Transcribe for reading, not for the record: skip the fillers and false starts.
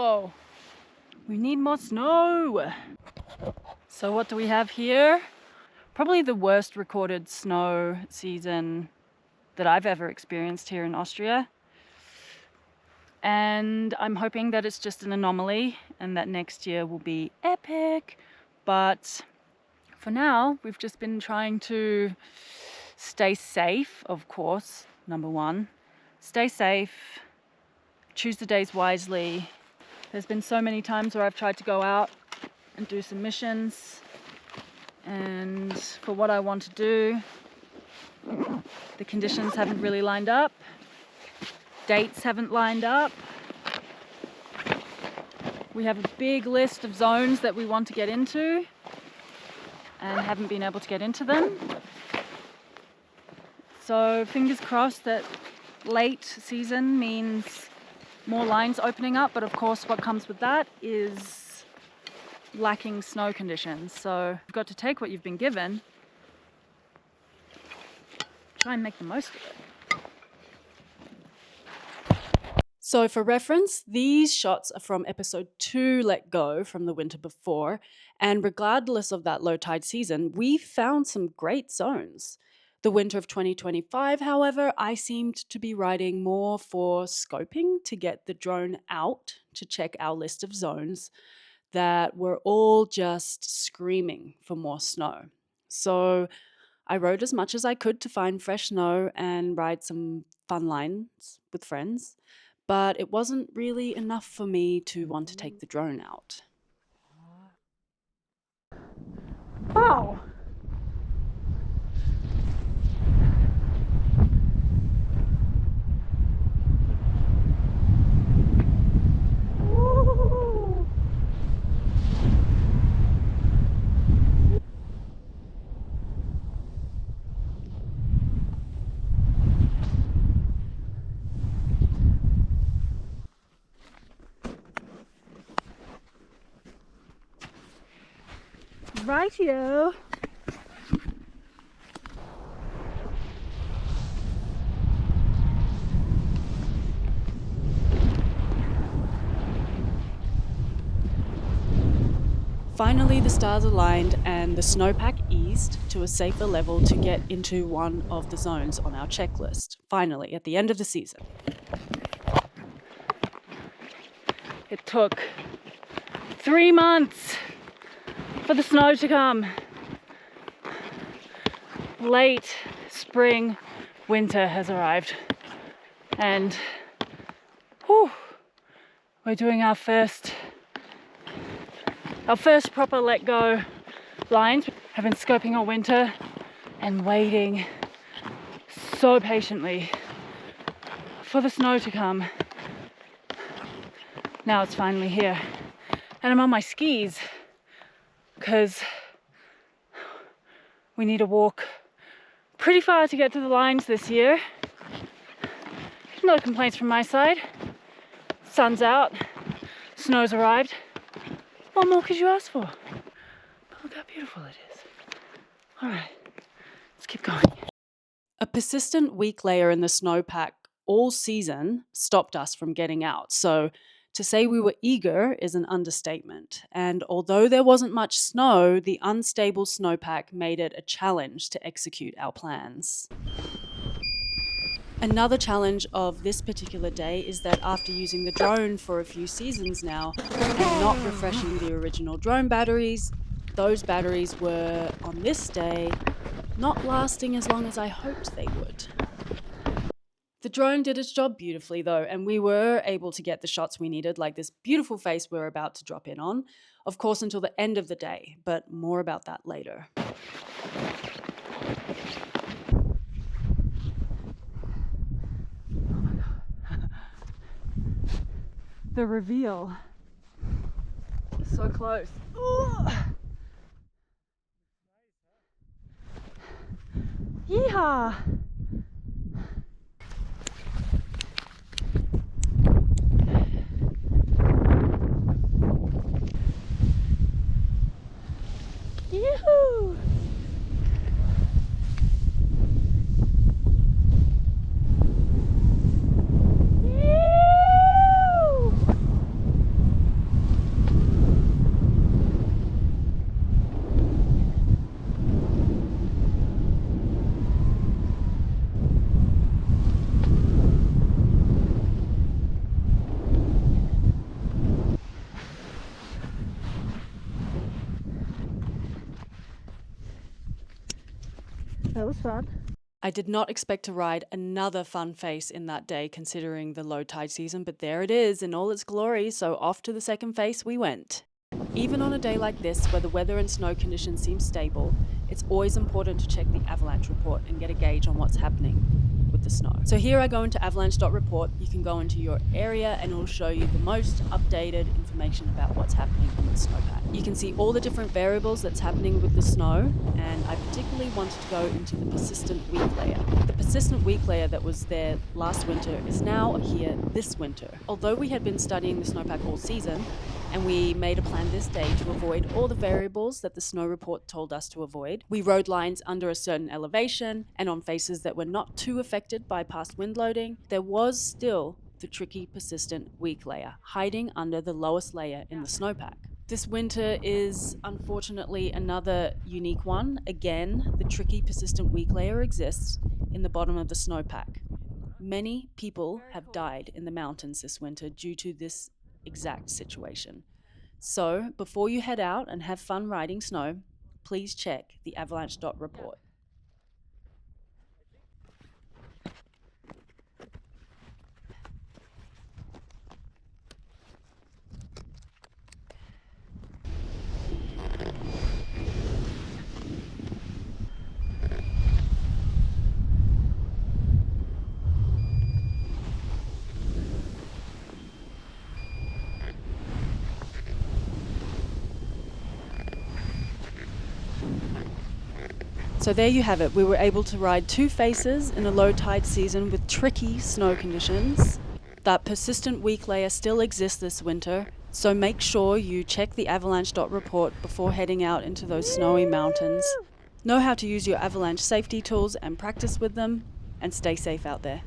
Whoa, we need more snow. So what do we have here? Probably the worst recorded snow season that I've ever experienced here in Austria. And I'm hoping that it's just an anomaly and that next year will be epic. But for now, we've just been trying to stay safe, of course, number one. Stay safe, choose the days wisely. There's been so many times where I've tried to go out and do some missions, and for what I want to do, the conditions haven't really lined up. Dates haven't lined up. We have a big list of zones that we want to get into and haven't been able to get into them. So fingers crossed that late season means more lines opening up, but of course what comes with that is lacking snow conditions. So you've got to take what you've been given, try and make the most of it. So for reference, these shots are from episode 2, Let Go, from the winter before. And regardless of that low tide season, we found some great zones. The winter of 2025, however, I seemed to be riding more for scoping to get the drone out to check our list of zones that were all just screaming for more snow. So I rode as much as I could to find fresh snow and ride some fun lines with friends. But it wasn't really enough for me to want to take the drone out. Wow! Rightio. Finally, the stars aligned and the snowpack eased to a safer level to get into one of the zones on our checklist. Finally, at the end of the season. It took 3 months for the snow to come. Late spring, winter has arrived, and we're doing our first proper let go lines. I've been scoping all winter and waiting so patiently for the snow to come. Now it's finally here, and I'm on my skis because we need to walk pretty far to get to the lines this year. No complaints from my side. Sun's out, snow's arrived. What more could you ask for? But look how beautiful it is. All right, let's keep going. A persistent weak layer in the snowpack all season stopped us from getting out. So to say we were eager is an understatement. And although there wasn't much snow, the unstable snowpack made it a challenge to execute our plans. Another challenge of this particular day is that after using the drone for a few seasons now and not refreshing the original drone batteries, those batteries were, on this day, not lasting as long as I hoped they would. The drone did its job beautifully though, and we were able to get the shots we needed, like this beautiful face we're about to drop in on, of course until the end of the day, but more about that later. The reveal. So close. Ooh. Yeehaw! Yoo-hoo! was fun. I did not expect to ride another fun face in that day considering the low tide season, but there it is in all its glory, so off to the second face we went. Even on a day like this, where the weather and snow conditions seem stable, it's always important to check the avalanche report and get a gauge on what's happening with the snow. So here I go into avalanche.report. You can go into your area and it'll show you the most updated information about what's happening in the snowpack. You can see all the different variables that's happening with the snow, and I particularly wanted to go into the persistent weak layer. The persistent weak layer that was there last winter is now here this winter. Although we had been studying the snowpack all season, and we made a plan this day to avoid all the variables that the snow report told us to avoid. We rode lines under a certain elevation and on faces that were not too affected by past wind loading. There was still the tricky persistent weak layer hiding under the lowest layer in the snowpack. This winter is unfortunately another unique one. Again, the tricky persistent weak layer exists in the bottom of the snowpack. Many people have died in the mountains this winter due to this exact situation. So before you head out and have fun riding snow, please check the avalanche.report. So there you have it. We were able to ride two faces in a low tide season with tricky snow conditions. That persistent weak layer still exists this winter, so make sure you check the avalanche.report before heading out into those snowy mountains. Know how to use your avalanche safety tools and practice with them, and stay safe out there.